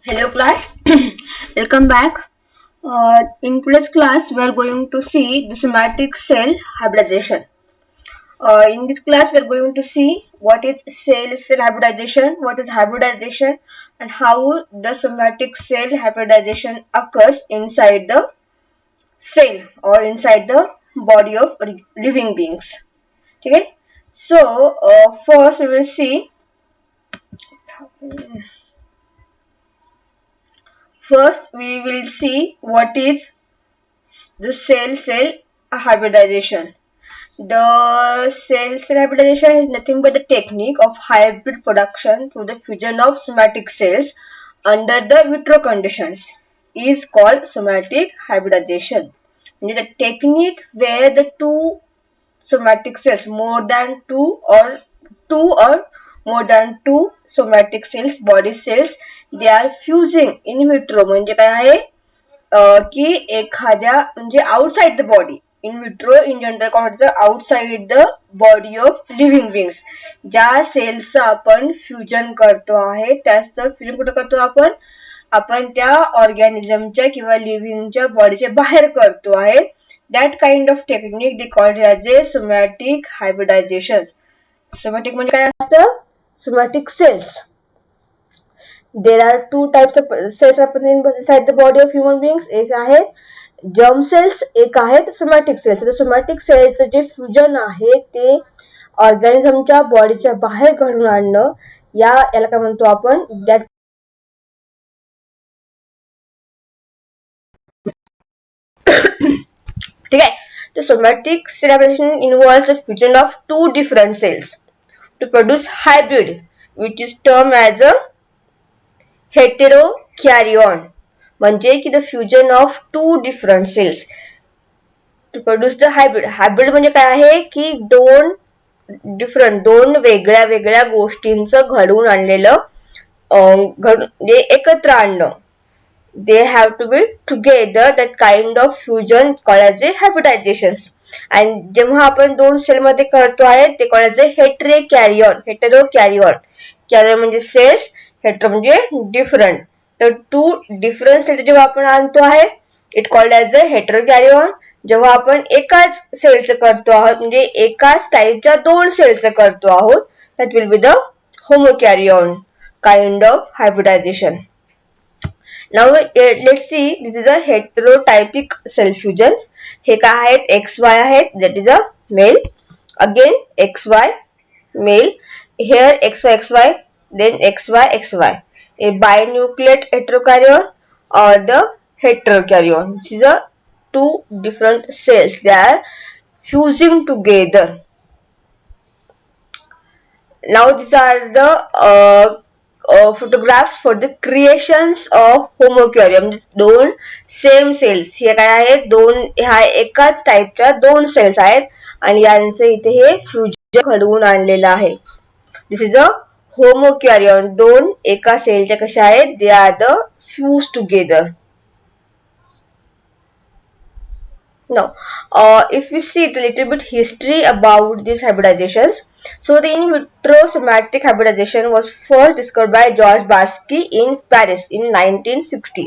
Hello class, welcome back. In today's class, we are going to see the somatic cell hybridization. In this class, we are going to see what is cell hybridization, what is hybridization, and how the somatic cell hybridization occurs inside the cell or inside the body of living beings. Okay, so first we will see. First, we will see what is the cell hybridization. The cell hybridization is nothing but the technique of hybrid production through the fusion of somatic cells under the vitro conditions is called somatic hybridization. The technique where the two somatic cells two or more than two somatic cells body cells they are fusing in vitro म्हणजे काय आहे की एखाद्या म्हणजे outside the body in vitro in general काय outside the body of living beings ज्या सेल्सचं आपण फ्युजन करतो आहे त्याचं फ्युजन कुठं करतो आपण त्या ऑर्गॅनिझमच्या किंवा लिव्हिंगच्या बॉडीच्या बाहेर करतो आहे that kind of technique they called as a somatic hybridization. Somatic म्हणजे काय असतं somatic cells. There are two types of cells are present inside the body of human beings. एक आहेत germ cells, एक आहेत somatic cells. तर somatic cells जे fusion आहे ते ऑर्गॅनिझमच्या बॉडीच्या बाहेर घडून आणणं याला काय म्हणतो आपण दॅट ठीक आहे. The somatic cell hybridization involves the fusion of two different cells to produce hybrid, which is termed as a heterokaryon. म्हणजे की the fusion of two different cells to produce the hybrid. Hybrid म्हणजे काय आहे की दोन वेगळ्या वेगळ्या गोष्टींचं घडवून आणलेलं म्हणजे एकत्र आणणं. They have to be together. That kind of fusion called as a hybridization. And जेव्हा आपण दोन सेल मध्ये करतो आहे ते called as a heterokaryon. Karyon म्हणजे cells, hetero म्हणजे different. तर two different cells जेव्हा आपण आणतो आहे it called as a heterokaryon. जेव्हा आपण एकाच सेलचं करतो आहोत म्हणजे एकाच टाईपच्या दोन सेलचं करतो आहोत that will be the homokaryon kind of hybridization. Now let's see, this is a heterotypic cell fusion. हे काय आहेत XY आहेत, that is a male. Again XY male. Here XY then XY. A binucleate heterokaryon or the heterokaryon. This is a two different cells. They are fusing together. Now these are the photographs for the creations of homokaryon. दोन same sales हे काय आहेत दोन ह्या एकाच टाईपच्या दोन sales आहेत आणि यांचे इथे हे फ्युजन घडवून आणलेलं आहे. This is a homokaryon. दोन एका सेलच्या कशा आहेत they are the fuse together. Now, if we see a little bit history about these hybridizations, so the in vitro somatic hybridization was first discovered by George Barsky in Paris in 1960.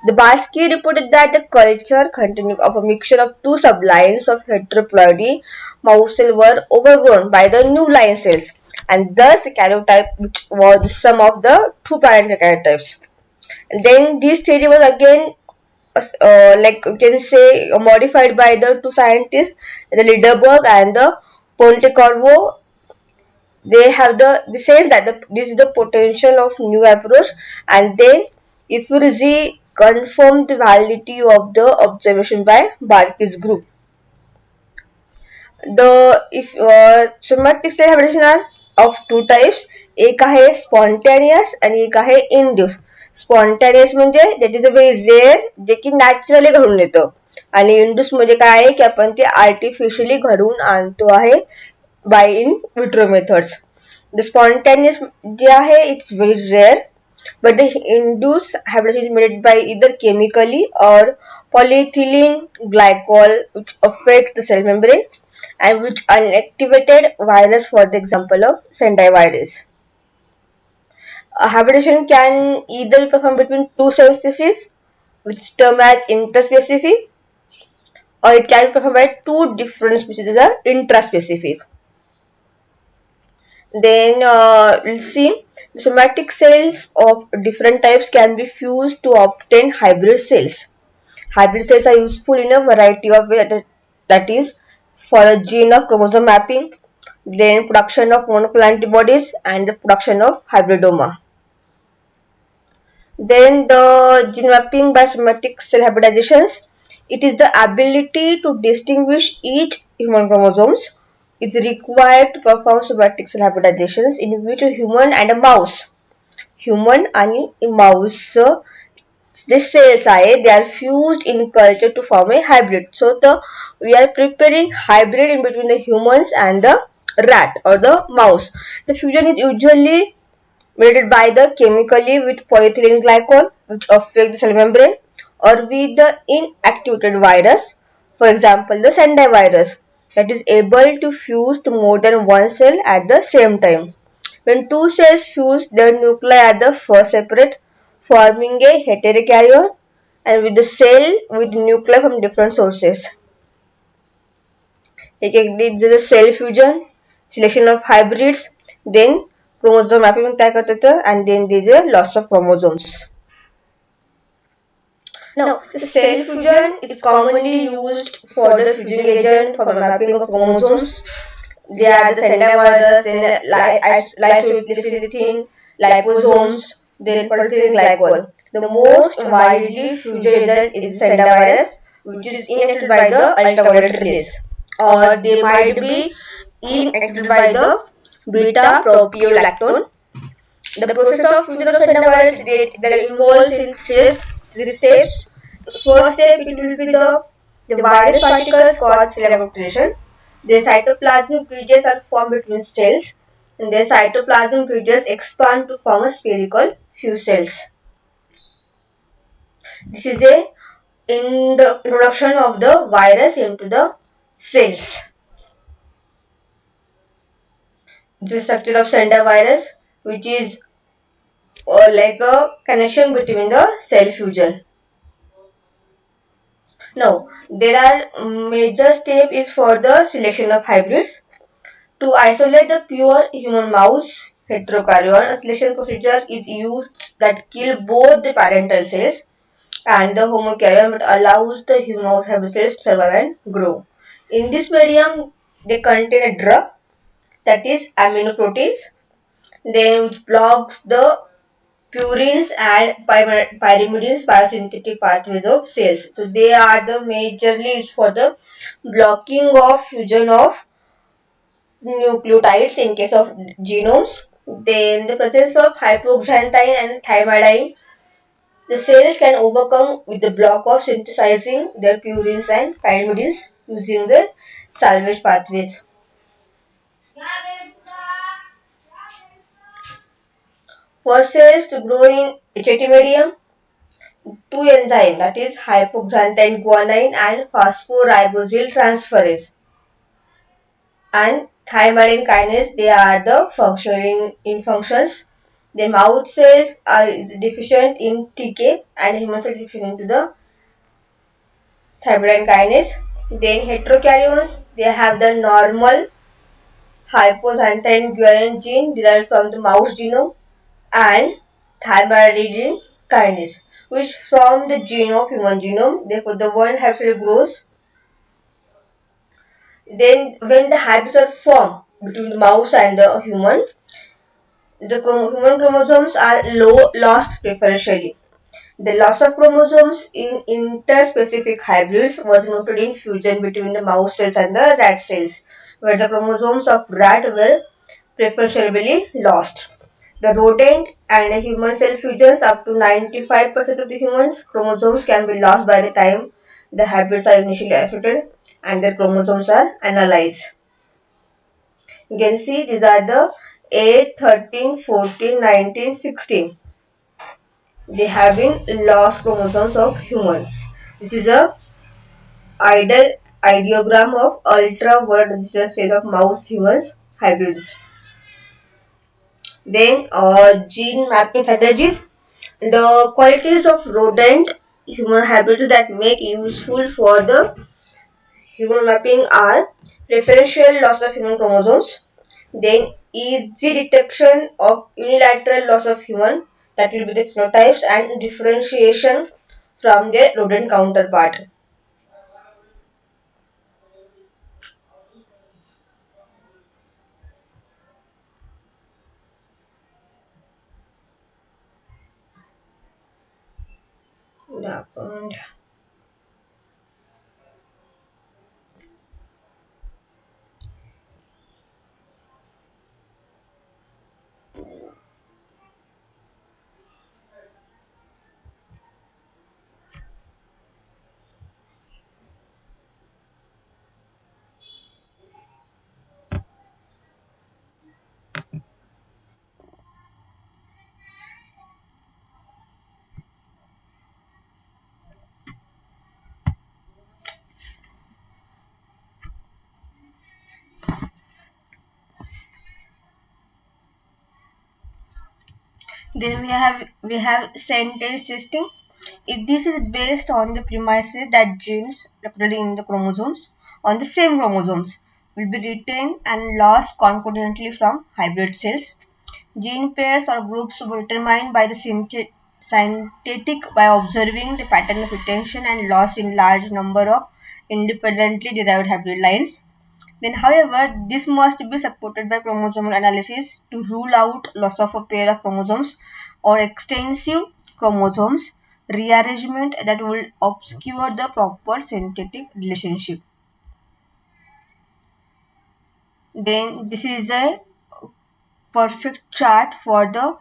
The Barsky reported that the culture continued of a mixture of two sublines of heteroploidy mouse cells were overgrown by the new line cells, and thus the karyotype, which was the sum of the two parent karyotypes. And then this theory was again like you can say modified by the two scientists, the Liederberg and the Pontecorvo. They have this says that this is the potential of new approach, and then if you see confirm the validity of the observation by Barsky's group. The somatic cell hybridization are of two types. एक आहे spontaneous आणि एक आहे induced. Spontaneous म्हणजे that is a very rare जे की naturally घडून येतं आणि इंड्यूस म्हणजे काय आहे की आपण ते आर्टिफिशियली घडवून आणतो आहे by in vitro methods. The spontaneous जे आहे it's very rare but the induce hybridization is made by either chemically or polyethylene glycol which affects the cell membrane and which unactivated virus for the example of Sendai virus. Hybridization can either be performed between two same species, which is termed as interspecific, or it can be performed by two different species that are intraspecific. Then we'll see somatic cells of different types can be fused to obtain hybrid cells. Hybrid cells are useful in a variety of ways, that is for a gene of chromosome mapping, then production of monoclonal antibodies and the production of hybridoma. Then the gene mapping by somatic cell hybridizations, it is the ability to distinguish each human chromosomes. It's required to perform somatic cell hybridizations in which a human and a mouse, human आणि mouse the cells they are fused in culture to form a hybrid. So we are preparing hybrid in between the humans and the rat or the mouse. The fusion is usually mediated by the chemically with polyethylene glycol, which affect the cell membrane, or with the inactivated virus, for example the Sendai virus, that is able to fuse to more than one cell at the same time. When two cells fuse, their nuclei are the first separate, forming a heterokaryon, and with the cell with nuclei from different sources. This is the cell fusion, selection of hybrids, then chromosome mapping and then there is a loss of chromosomes. Now, the cell fusion is commonly used for the fusion agent for the mapping of chromosomes. They are the Sendai virus, then lysolecithin, liposomes, then polyethylene glycol. The most widely fusion agent is the Sendai virus, which is inactivated by the ultraviolet rays, or they might be inactivated by the beta propiolactone. The process of fusion of Sendai virus that involves in three steps. First step, it will be the virus particles called cell aggregation. The cytoplasmic bridges are formed between cells, and the cytoplasmic bridges expand to form a spherical fused cells. This is a introduction of the virus into the cells. The structure of Sendai virus, which is like a connection between the cell fusion. Now, there are major step is for the selection of hybrids. To isolate the pure human mouse heterokaryon, a selection procedure is used that kill both the parental cells and the homokaryon but allows the human mouse hybrid cells to survive and grow. In this medium, they contain a drug, that is aminoproteins, then which blocks the purines and pyrimidines biosynthetic pathways of cells. So they are the majorly used for the blocking of fusion of nucleotides in case of genomes. Then the presence of hypoxanthine and thymidine, the cells can overcome with the block of synthesizing their purines and pyrimidines using the salvage pathways. For cells to grow in HAT medium, two enzymes, that is hypoxanthine guanine and phosphoribosyl transferase and thymidine kinase, they are the functioning in functions. The mouth cells are deficient in TK and human cells deficient into the thymidine kinase. Then heterokaryons, they have the normal hypoxanthine guanine gene derived from the mouse genome and thymidine kinase, which from the gene of human genome. Therefore, the one hybrid grows. Then, when the hybrids are formed between the mouse and the human, the human chromosomes are lost preferentially. The loss of chromosomes in interspecific hybrids was noted in fusion between the mouse cells and the rat cells, where the chromosomes of rat were preferentially lost. The rodent and human cell fusions, up to 95% of the humans' chromosomes can be lost by the time the hybrids are initially isolated and their chromosomes are analyzed. You can see these are the 8, 13, 14, 19, 16. They have been lost chromosomes of humans. This is a ideogram of ultraviolet resistant state of mouse humans hybrids. Then gene mapping strategies. The qualities of rodent human hybrids that make useful for the human mapping are preferential loss of human chromosomes, then easy detection of unilateral loss of human, that will be the phenotypes, and differentiation from their rodent counterpart. Yeah, then we have sentence testing. If this is based on the premises that genes replicated in the chromosomes on the same chromosomes will be retained and lost concurrently from hybrid cells. Gene pairs or groups were determined by the synthetic by observing the pattern of retention and loss in large number of independently derived hybrid lines. Then, however, this must be supported by chromosomal analysis to rule out loss of a pair of chromosomes or extensive chromosomes rearrangement that will obscure the proper synthetic relationship. Then, this is a perfect chart for the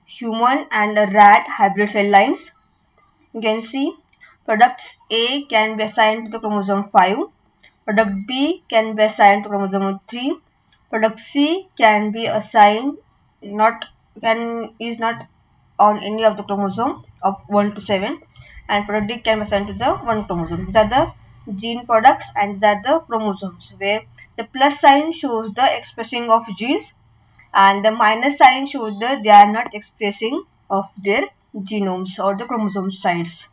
human and rat hybrid cell lines. You can see products A can be assigned to the chromosome 5, product B can be assigned to chromosome 3, product C can be assigned not can is not on any of the chromosome of 1 to 7, and product D can be assigned to the 1 chromosome. These are the gene products and these are the chromosomes, where the plus sign shows the expressing of genes and the minus sign shows that they are not expressing of their genomes or the chromosome sites.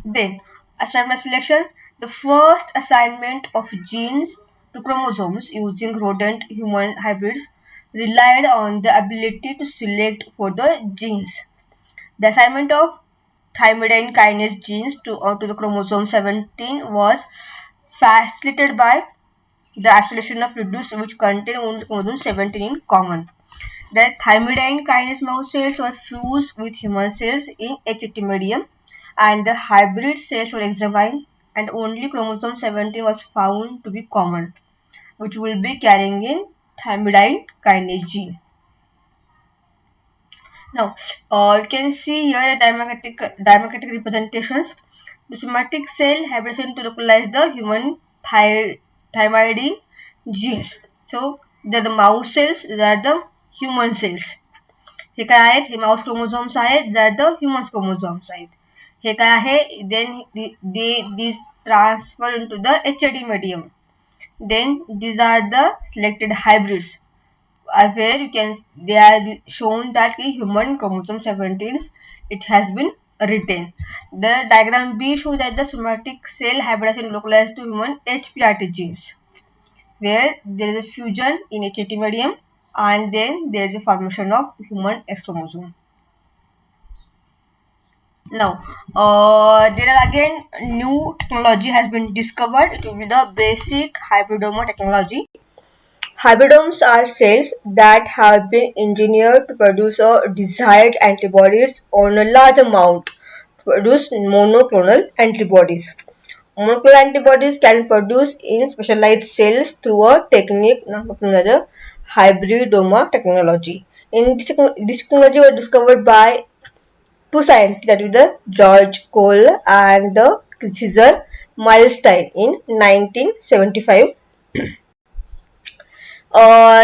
Then assignment selection. The first assignment of genes to chromosomes using rodent human hybrids relied on the ability to select for the genes. The assignment of thymidine kinase genes to the chromosome 17 was facilitated by the isolation of reduced which contain only chromosome 17 in common. The thymidine kinase mouse cells were fused with human cells in HT medium and the hybrid cells were examined and only chromosome 17 was found to be common, which will be carrying in thymidine kinase gene. Now, you can see here the democratic representations. The somatic cell hybridization to localize the human thymidine genes. So, they are the mouse cells, they are the human cells. हे काय आहेत, हे mouse chromosomes आहेत, that the humans chromosomes आहेत. हे काय आहे, then these transfer into the HAD medium. Then these are the selected hybrids where you can they are shown that human chromosome 17 it has been retained. The diagram B shows that the somatic cell hybridization localized to human HPRT genes, where there is a fusion in HAT medium and then there is a formation of human X chromosome. Now, there are again new technology has been discovered. It will be the basic hybridoma technology. Hybridomes are cells that have been engineered to produce desired antibodies on a large amount to produce monoclonal antibodies. Monoclonal antibodies can be produced in specialized cells through a technique known as the hybridoma technology. In this technology was discovered by two scientists, that is the George Cole and the Cesar Milstein in 1975.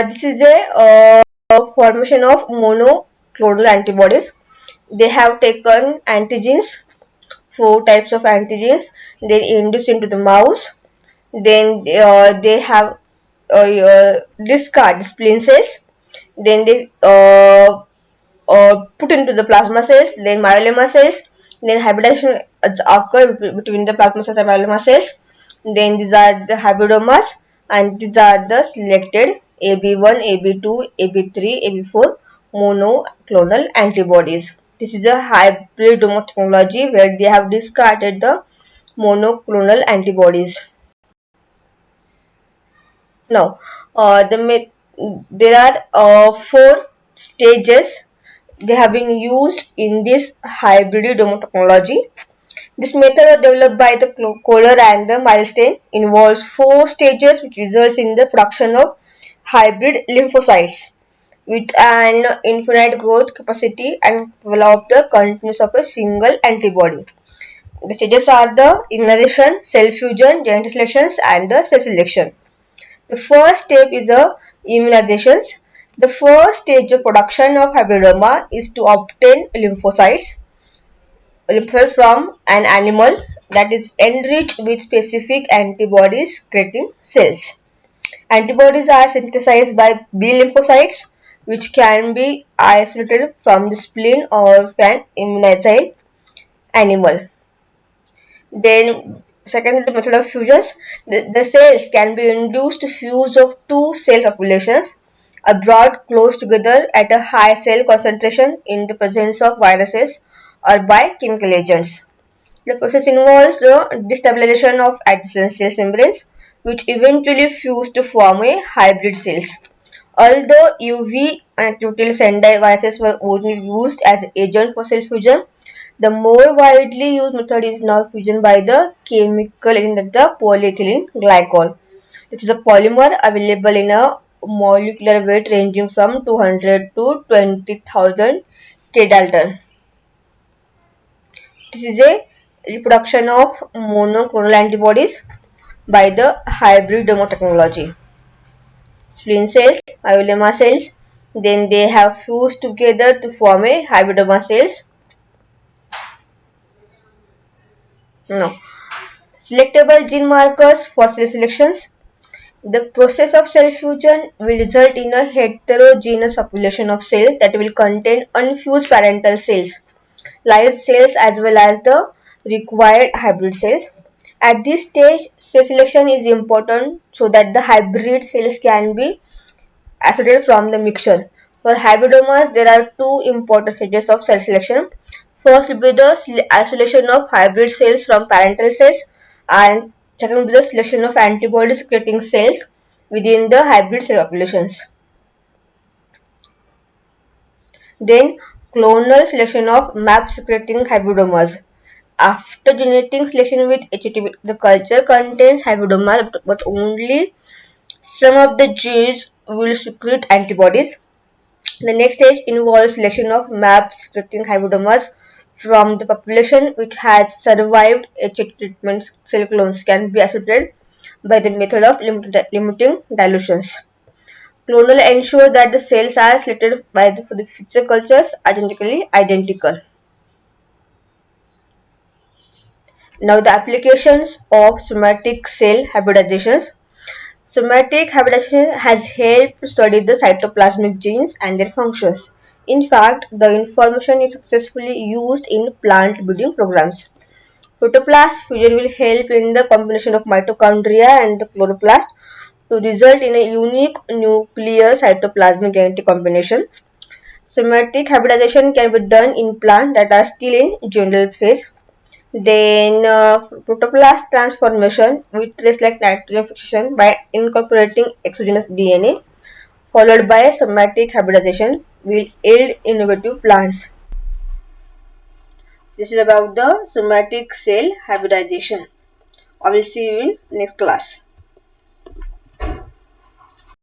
This is a formation of monoclonal antibodies. They have taken antigens, four types of antigens, then induced into the mouse. Then they have discard spleen cells, then they put into the plasma cells, then myeloma cells, then hybridization occur between the plasma cells and myeloma cells. Then these are the hybridomas, and these are the selected AB1, AB2, AB3, AB4 monoclonal antibodies. This is a hybridoma technology where they have discarded the monoclonal antibodies. Now, there are four stages they have been used in this hybridoma technology. This method was developed by the Kohler and the Milstein, involves four stages which results in the production of hybrid lymphocytes with an infinite growth capacity and develop the continuous of a single antibody. The stages are the immunization, cell fusion, genetic selections, and the cell selection. The first step is immunizations. The first stage of production of hybridoma is to obtain lymphocytes from an animal that is enriched with specific antibodies creating cells. Antibodies are synthesized by B lymphocytes, which can be isolated from the spleen or an immunized animal. Then, second, the method of fusions. The cells can be induced to fuse of two cell populations brought close together at a high cell concentration in the presence of viruses or by chemical agents. The process involves the destabilization of adjacent cell membranes, which eventually fuse to form a hybrid cells. Although UV and butyl sendai viruses were originally used as agent for cell fusion, the more widely used method is now fusion by the chemical agent of the polyethylene glycol. This is a polymer available in a molecular weight ranging from 200 to 20,000 K-Dalton. This is a reproduction of monoclonal antibodies by the hybridoma technology. Spleen cells, myeloma cells, then they have fused together to form a hybridoma cells. No. Selectable gene markers for cell selections. The process of cell fusion will result in a heterogeneous population of cells that will contain unfused parental cells, live cells as well as the required hybrid cells. At this stage, cell selection is important so that the hybrid cells can be isolated from the mixture. For hybridomas, there are two important stages of cell selection. First will be the isolation of hybrid cells from parental cells, and second will be the selection of antibodies creating cells within the hybrid cell populations. Then clonal selection of map secreting hybridomas. After genetic selection with HT, the culture contains hybridomas, but only some of the genes will secrete antibodies. The next stage involves selection of map secreting hybridomas from the population which has survived HT treatments. Cell clones can be isolated by the method of limiting dilutions. Clonal ensure that the cells are selected for the future cultures are genetically identical. Now the applications of somatic cell hybridizations. Somatic hybridization has helped study the cytoplasmic genes and their functions. In fact, the information is successfully used in plant breeding programs. Protoplast fusion will help in the combination of mitochondria and the chloroplast to result in a unique nuclear cytoplasmic genetic combination. Somatic hybridization can be done in plants that are still in general phase. Then protoplast transformation will trace like nitrogen fixation by incorporating exogenous DNA, followed by somatic hybridization will yield innovative plants. This is about the somatic cell hybridization. I will see you in next class.